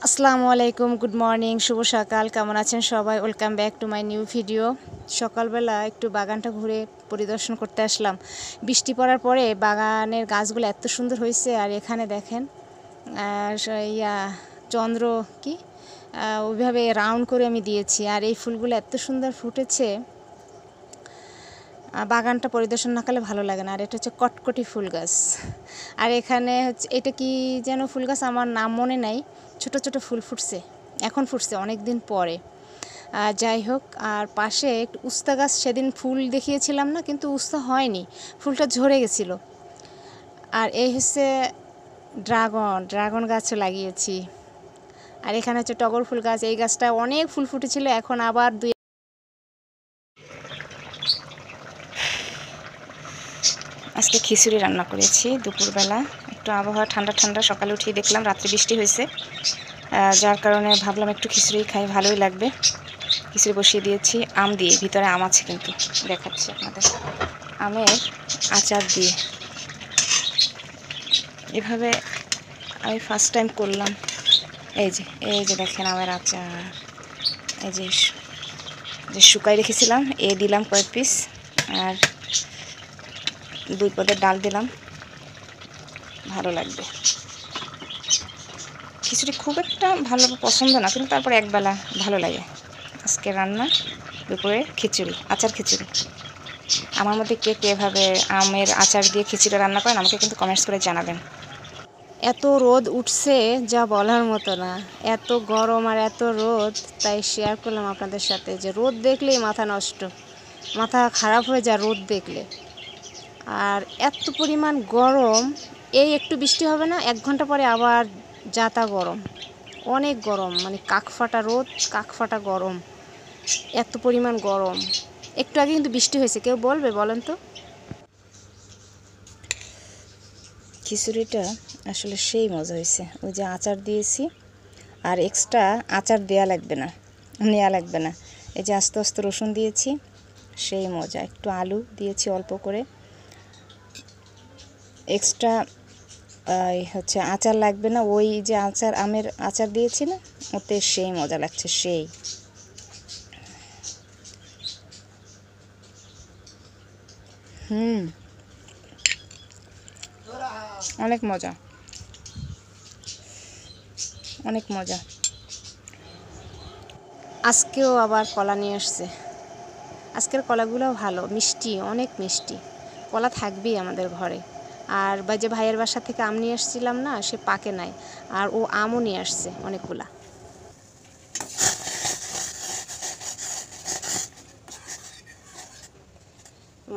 আসসালামু আলাইকুম, good morning, শুভ সকাল। কেমন আছেন সবাই? Welcome back to my new video. সকালবেলা একটু বাগানটা ঘুরে পরিদর্শন করতে আসলাম। বৃষ্টি পড়ার পরে বাগানের গাছগুলো এত সুন্দর হয়েছে। আর এখানে দেখেন ইয়া চন্দ্র কি ওইভাবে রাউন্ড করে আমি দিয়েছি। আর এই ফুলগুলো এত সুন্দর ফুটেছে, বাগানটা পরিদর্শন না করলে ভালো লাগে না। আর এটা হচ্ছে কটকটি ফুল গাছ। আর এখানে হচ্ছে এটা কি যেন ফুল গাছ, আমার নাম মনে নাই। ছোট ছোট ফুল ফুটছে, এখন ফুটছে অনেক দিন পরে। যাই হোক, আর পাশে একটু উস্তা গাছ সেদিন ফুল দেখিয়েছিলাম না, কিন্তু উস্তা হয়নি, ফুলটা ঝরে গেছিলো। আর এই হচ্ছে ড্রাগন গাছও লাগিয়েছি। আর এখানে হচ্ছে টগর ফুল গাছ। এই গাছটা অনেক ফুল ফুটেছিল, এখন আবার আজকে খিচুড়ি রান্না করেছি দুপুরবেলা। একটু আবহাওয়া ঠান্ডা ঠান্ডা, সকালে উঠিয়ে দেখলাম রাত্রে বৃষ্টি হয়েছে, যার কারণে ভাবলাম একটু খিচুড়ি খাই, ভালোই লাগবে। খিচুড়ি বসিয়ে দিয়েছি আম দিয়ে, ভিতরে আম আছে কিন্তু দেখাচ্ছি আপনাদের। আমের আচার দিয়ে এভাবে আমি ফার্স্ট টাইম করলাম। এই যে দেখেন আমের আচার। এই যে শুকাই রেখেছিলাম দিলাম কয়েক পিস, আর 2 পদের ডাল দিলাম, ভালো লাগবে। খিচুড়ি খুব একটা ভালো পছন্দ না, কিন্তু তারপর একবেলা ভালো লাগে। আজকে রান্না দুপুরে খিচুড়ি, আচার খিচুড়ি। আমার মধ্যে কে এভাবে আমের আচার দিয়ে খিচুড়ি রান্না করেন আমাকে কিন্তু কমেন্টস করে জানাবেন। এত রোদ উঠছে যা বলার মতো না, এত গরম আর এত রোদ। তাই শেয়ার করলাম আপনাদের সাথে যে রোদ দেখলেই মাথা নষ্ট, মাথা খারাপ হয়ে যায় রোদ দেখলে। আর এত পরিমাণ গরম, এই একটু বৃষ্টি হবে না, 1 ঘন্টা পরে আবার যাতা গরম, অনেক গরম, মানে কাকফাটা রোদ, কাকফাটা গরম, এত পরিমাণ গরম। একটু আগে কিন্তু বৃষ্টি হয়েছে, কেউ বলবে বলেন তো? খিচুড়িটা আসলে সেই মজা হয়েছে। ওই যে আচার দিয়েছি, আর এক্সট্রা আচার নেওয়া লাগবে না। এই যে আস্তে আস্তে রসুন দিয়েছি, সেই মজা। একটু আলু দিয়েছি অল্প করে, এক্সট্রা হচ্ছে আচার লাগবে না। ওই যে আমের আচার দিয়েছি না, ওতে সেই মজা লাগছে, সেই। অনেক মজা, অনেক মজা। আজকেও আবার কলা নিয়ে আসছে। আজকের কলাগুলো ভালো, মিষ্টি, অনেক মিষ্টি। কলা থাকবেই আমাদের ঘরে। আর যে ভাইয়ের বাসা থেকে আম নিয়ে আসছিলাম না, সে পাকে নাই, আর ও আমও নিয়ে আসছে অনেকগুলা।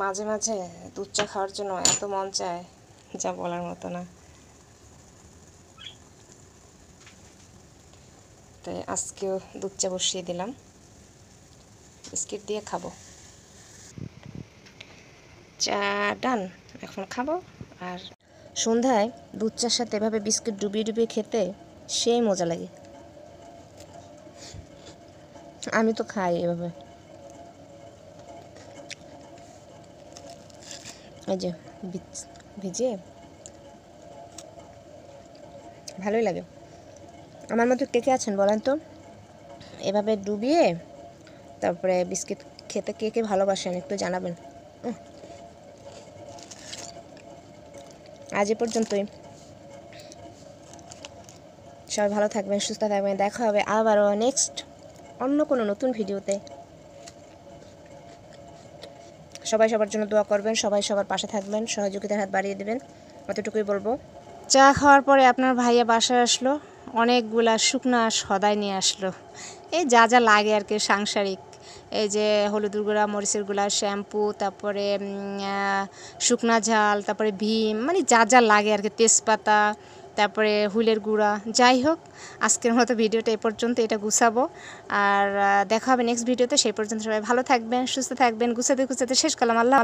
মাঝে মাঝে দুধ চা খাওয়ার জন্য এত মন চায়, যা বলার মতো না। তাই আজকেও দুধ চা বসিয়ে দিলাম, বিস্কিট দিয়ে খাবো। চা ডান, এখন খাবো। আর সন্ধ্যায় দুধ চার সাথে এভাবে বিস্কিট ডুবিয়ে ডুবিয়ে খেতে সেই মজা লাগে। আমি তো খাই এভাবে। এই যে ভিজিয়ে ভালোই লাগে। আমার মতো কে কে আছেন বলেন তো, এভাবে ডুবিয়ে তারপরে বিস্কিট খেতে কে কে ভালোবাসেন একটু জানাবেন। আজ এ পর্যন্তই। সবাই ভালো থাকবেন, সুস্থ থাকবেন। দেখা হবে আবারও নেক্সট অন্য কোনো নতুন ভিডিওতে। সবাই সবার জন্য দোয়া করবেন, সবাই সবার পাশে থাকবেন, সহযোগিতার হাত বাড়িয়ে দেবেন, অতটুকুই বলবো। চা খাওয়ার পরে আপনার ভাইয়া বাসায় আসলো, অনেকগুলা শুকনা সদাই নিয়ে আসলো। এই যা যা লাগে আর কি সাংসারিক, এই যে হলুদের গুঁড়া, মরিচের গুঁড়া, শ্যাম্পু, তারপরে শুকনা ঝাল, তারপরে ভীম, মানে যা যা লাগে আর কি, তেজপাতা, তারপরে হুইলের গুঁড়া। যাই হোক, আজকের মতো ভিডিওটা এ পর্যন্ত, এটা গুছাবো। আর দেখা হবে নেক্সট ভিডিওতে। সেই পর্যন্ত সবাই ভালো থাকবেন, সুস্থ থাকবেন। গুছাতে গুছাতে শেষ করলাম। আল্লাহ।